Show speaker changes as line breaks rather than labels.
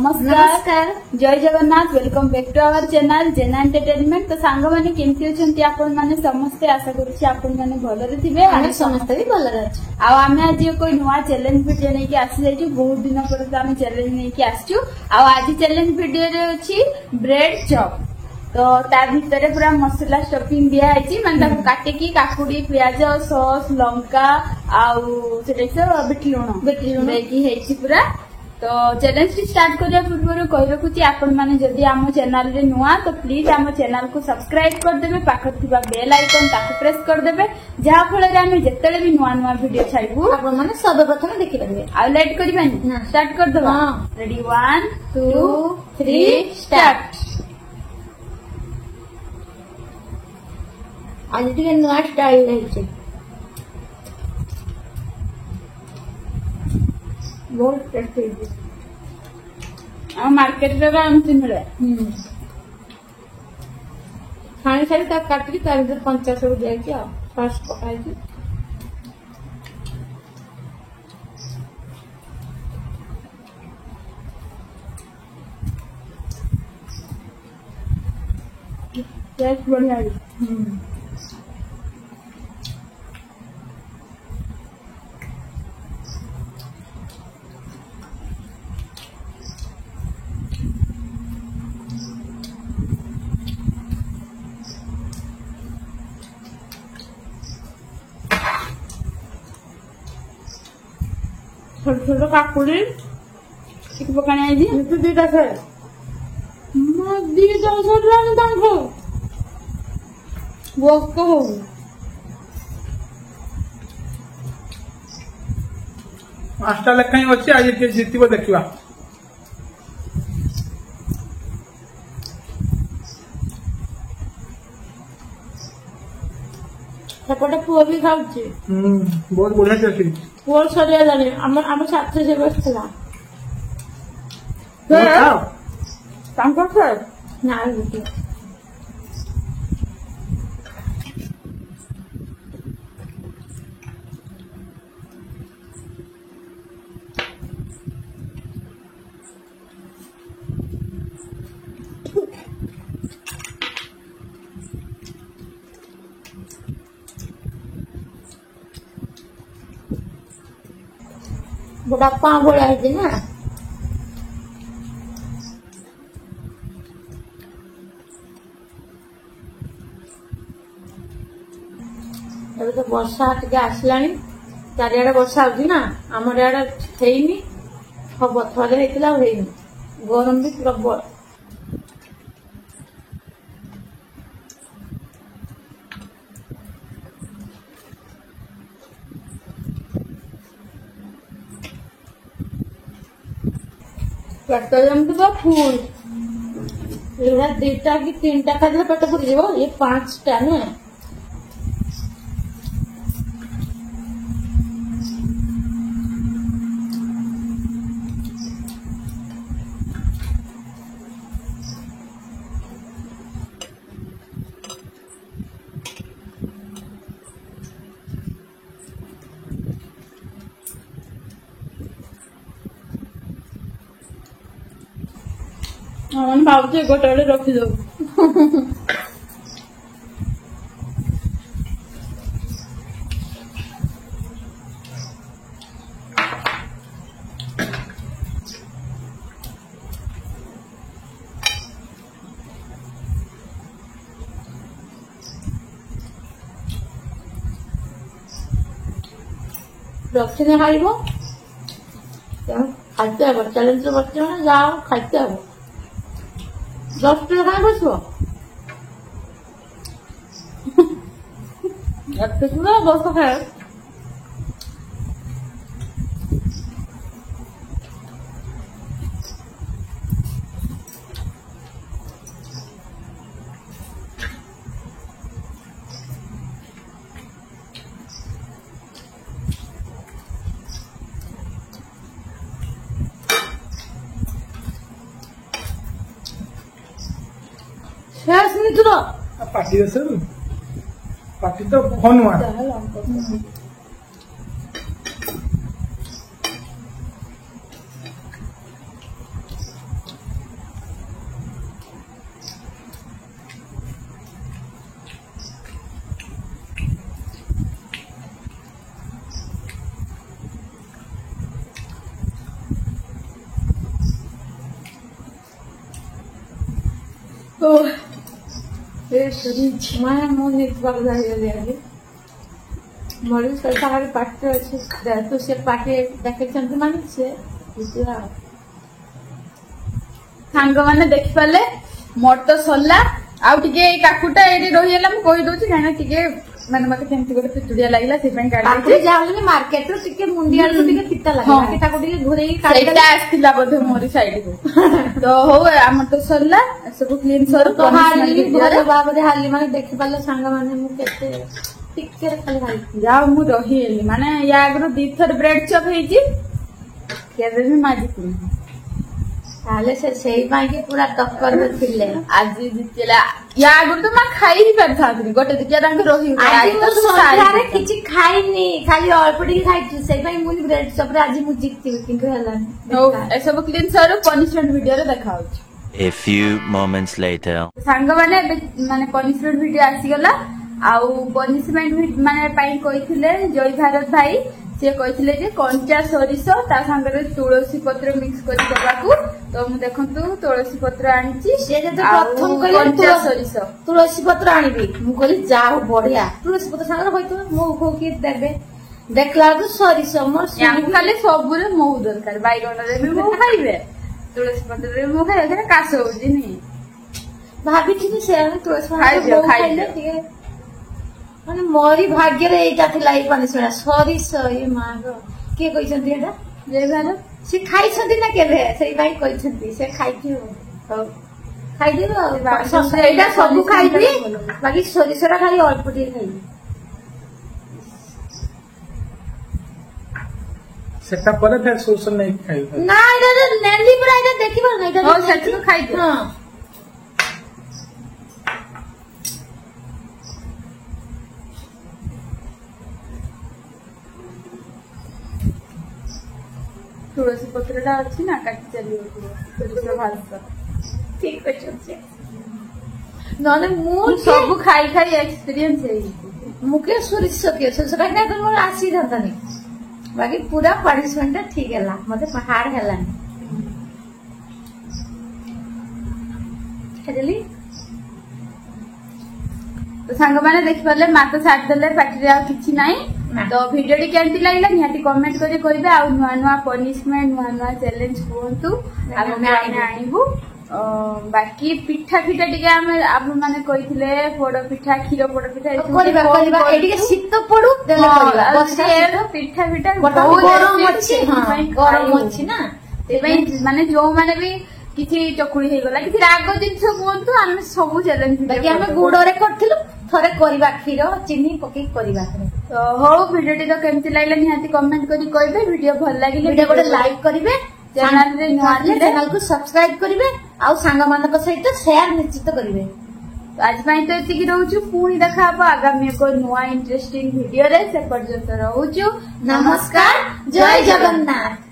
नमस्कार जय Jagannath welcome back to our channel Jena entertainment. तो सांग माने केमती अछंती आपण माने समस्त आशा करूची आपण माने भलरे थिबे आमे समस्त भी भलरे अछि। आ आमे आज कोई नुवा चैलेंज वीडियो नै कि आसी जाइछु बहुत दिन पर तो आमे चैलेंज नै कि आछछु। आ आज चैलेंज वीडियो रे अछि ब्रेड चॉप। तो ता भितरे पूरा मसाला स्टफिंग दिया आइछि माने ताको काटे की काकुडी प्याज सॉस लंका आउ सेटा बिट लूण देकी हेछि पूरा। तो चैलेंज स्टार्ट करिया पूर्व कहि रखुची आपण माने जदी आम चैनल रे नुआ तो प्लीज आम चैनल को सब्सक्राइब कर देबे पाखर थिबा बेल आइकन ताको प्रेस कर देबे जहा फल रे आमे जेतेले भी नुआ नुआ वीडियो छाइबू आपण माने सब प्रथम देखि लेबे। आ लेट करिबानी स्टार्ट कर दबा। Ready 1 2 3 start. आज टिके नुआ स्टाइल हेछि बहुत टेस्टी मार्केट रे आमती मिले खाने सारी तक काटी तार भीतर कंचा सब दिया सॉस पकाई टेस्ट बढ़िया है। छोट छोट काकुड़ी एक पकाने आई थी दीटा से दीटा छोट रानी तांको वो को
आस्था लेखाई अच्छी आज किए जीतब देखा
सेपटे पुओ भी खाऊची
बहुत बढ़िया टेस्ट
पुओ सरियालानी आम साथी से बसला तांको से ना रुकी बुढ़ापा बोला है ना अभी तो वर्षा टे आसला चारिआडे वर्षा होना आम आड़े ହେଇନି हम थरे होता गरम भी प्रबल पेट फुल दीटा कि 3टा खाद्य पेट फुल ये 5टा नुहे मैंने भावुचे गोटे रखीद रखी हार खाते हम चैलेंज बच्चे मैंने जाओ खाते हम 10 টাকা বসবো এত সুন্দর বসো খায় शेष मित्र
पार्टी पार्टी तो हनुआ
ମାନେ ମୁଁ ନେଇଥିବାକୁ ଧରିଗଲି ମୋର ସରକାର ପାଠ ଅଛି ଯେହେତୁ ସେ ପାଠେ ଦେଖେଇଛନ୍ତି ମାନେ ସେ
ସାଙ୍ଗମାନେ ଦେଖିପାରିଲେ ମୋର ତ ସରିଲା ଆଉ ଟିକେ ଏଇ କାକୁଟା ଏଇଠି ରହିଗଲା ମୁଁ କହିଦଉଛି କାହିଁକିନା ଟିକେ ମାନେ ମତେ କେମିତି ଗୋଟେ ପିତୁଡିଆ ଲାଗିଲା ସେଥିପାଇଁ କାଟିଛି
ଯାଉନି ମାର୍କେଟରୁ ଟିକେ ମୁଣ୍ଡିଆକୁ ଟିକେ ପିତା ଲାଗେ ତାକୁ ଟିକେ ଘୁରେଇ
ସେଇଟା ଆସିଥିଲା ବୋଧେ ମୋରି ସାଇଡକୁ ତ ହଉ ଆମର ତ ସରିଲା ସବୁ କ୍ଲିନ ସରୁ
ଭଲ ଭାବରେ ହାଲି ମାନେ ଦେଖିପାରିଲେ ସାଙ୍ଗମାନେ ମୁଁ କେତେ ଟିକେ ଖାଲି ହାଲି
ଯାଉ ମୁଁ ରହିଗଲି ମାନେ ୟା ଆଗରୁ 2 ଥର ବ୍ରେଡ ଚପ୍ ହେଇଛି କେବେ ବି ମାଜିଥିଲି
ତାହେଲେ ସେ ସେଇ ପାଇଁ ପୁରା ଟକ୍କରରେ ଥିଲେ
ଆଜି ଜିତିଲା ୟା ଆଗରୁ ତ ମା ଖାଇ ହିଁ ପାରିଥାନ୍ତି ଗୋଟେ ଦିଟା ତାଙ୍କ
ରହିଗଲା କିଛି ଖାଇନି ଖାଲି ଅଳ୍ପ ଟିକେ ଖାଇଛି ସେଇପାଇଁ ମୁଁ ବ୍ରେଡ ଚପ୍ ରେ ଆଜି ମୁଁ ଜିତିବି କିନ୍ତୁ ହେଲାନି
ହଉ ଏସବୁ କ୍ଲିନ ସରୁ ପନିଶମେଣ୍ଟ ଭିଡିଓରେ ଦେଖା ହଉଛି
A few moments later.
ସାଙ୍ଗମାନେ ଏବେ ମାନେ ପନିଶମେଣ୍ଟ ଭିଡିଓ ଆସିଗଲା ଆଉ ପନିଶମେଣ୍ଟ ମାନେ ପାଇଁ କହିଥିଲେ ଜୟ ଭାରତ ଭାଇ ସେ କହିଥିଲେ ଯେ କଞ୍ଚା ସୋରିଷ ତା ସାଙ୍ଗରେ ତୁଳସୀ ପତ୍ର ମିକ୍ସ କରି ଦେବାକୁ ତ ମୁଁ ଦେଖନ୍ତୁ ତୁଳସୀ ପତ୍ର ଆଣିଛି
ସେ ଯଦି ପ୍ରଥମ କହିଲେ
ସୋରିଷ
ତୁଳସୀ ପତ୍ର ଆଣିବି ମୁଁ କହିଲି ଯାଉ ବଢିଆ ତୁଳସୀ ପତ୍ର ସାଙ୍ଗରେ ହୋଇଥିବ ମହୁ ଫହୁ କିଏ ଦେବେ ଦେଖିଲା ବେଳକୁ ସୋରିଷ ମୋର
ଖାଲି ସବୁରେ ମହୁ ଦରକାର ବାଇଗଣରେ ବି ମହୁ ଖାଇବେ ତୁଳସୀ ପତ୍ରରେ ମହୁ ଖାଇବେ କାଶ ହଉଛି ନି
ଭାବିଥିଲି ସେ ତୁଳସୀ ଖାଇଲେ ଟିକେ ମାନେ ମୋରି ଭାଗ୍ୟରେ ଏଇଟା ଥିଲା ଏଇ ପନିଶମେଣ୍ଟ ସୋରିଷ ଏ ମାଗ କିଏ କହିଛନ୍ତି ଏଇଟା
ଜୟ ଭାରତ
ସେ ଖାଇଛନ୍ତି ନା କେବେ ସେଇପାଇଁ କହିଛନ୍ତି ସେ ଖାଇଥିବ ଖାଇଦେବେ ଆଉ ଏଇଟା ସବୁ ଖାଇବି ବାକି ସୋରିଷଟା ଖାଲି ଅଳ୍ପ ଟିକେ ଖାଇବି
ସେଟା ପରେ ଫେର ସୋରିଷ ନେଇ ଖାଇବେ
ନା ଏଇଟା ନେଲି ପୁରା ଏଇଟା ଦେଖିବ ନା ଏଇଟା
ସେଥିରୁ ଖାଇଦିଅ
ହଁ
ତୁଳସୀ ପତ୍ରଟା ଅଛି ନା କାଟି ଚାଲିବ ସୋରିଷ ଭାତ
ଠିକ ଅଛି ନହେଲେ ମୁଁ
ସବୁ ଖାଇ ଖାଇ ଏକ୍ସପିରିଏନ୍ସ ହେଇଛି
ମୁଁ କିଏ ସୋରିଷ ଖାଇନା ମୋର ଆସିଥାନ୍ତାନି ବାକି ପୁରା ପନିଶମେଣ୍ଟ ଟା ଠିକ ହେଲା ମତେ ହାର୍ଡ ହେଲାନି ଖାଇଦେଲି
ତ ସାଙ୍ଗମାନେ ଦେଖିପାରିଲେ ମାତ ଛାଡ଼ିଦେଲେ ପାଟିରେ ଆଉ କିଛି ନାହିଁ ତ ଭିଡିଓଟି କେମିତି ଲାଗିଲା ନିହାତି କମେଣ୍ଟ କରି କହିବେ ଆଉ ନୂଆ ନୂଆ ପନିଶମେଣ୍ଟ ନୂଆ ନୂଆ ଚ୍ୟାଲେଞ୍ଜ କୁହନ୍ତୁ ଆମେ ଆଣିବୁ ବାକି ପିଠା ଫିଠା ଟିକେ ଆମେ ଆପଣ ମାନେ କହିଥିଲେ ପୋଡ ପିଠା କ୍ଷୀର ପୋଡ ପିଠା
ଟିକେ ଶୀତ ପଡୁ
ପିଠା ଫିଠା
ଗରମ ଅଛି ନା
ସେଥିପାଇଁ ମାନେ ଯୋଉମାନେ ବି କିଛି ଚକୁଳି ହେଇଗଲା କିଛି ରାଗ ଜିନିଷ କୁହନ୍ତୁ ଆମେ ସବୁ ଚ୍ୟାଲେଞ୍ଜ
ଆମେ ଗୁଡରେ କରିଥିଲୁ ଥରେ କରିବା କ୍ଷୀର ଚିନି ପକେଇ କରିବା
ତ ହଉ ଭିଡିଓଟି ତ କେମିତି ଲାଗିଲା ନିହାତି କମେଣ୍ଟ କରି କହିବେ ଭିଡିଓ ଭଲ ଲାଗିଲେ
ଭିଡିଓ ଗୋଟେ ଲାଇକ୍ କରିବେ ଚ୍ୟାନେଲରେ ନୂଆ ଚ୍ୟାନେଲକୁ ସବସ୍କ୍ରାଇବ କରିବେ ଆଉ ସାଙ୍ଗମାନଙ୍କ ସହିତ ସେୟାର ନିଶ୍ଚିତ କରିବେ
ଆଜି ପାଇଁ ତ ଏତିକି ରହୁଛୁ ପୁଣି ଦେଖା ହବ ଆଗାମୀ ଏକ ନୂଆ ଇଣ୍ଟରେଷ୍ଟିଂ ଭିଡିଓରେ ସେ ପର୍ଯ୍ୟନ୍ତ ରହୁଛୁ
ନମସ୍କାର ଜୟ ଜଗନ୍ନାଥ।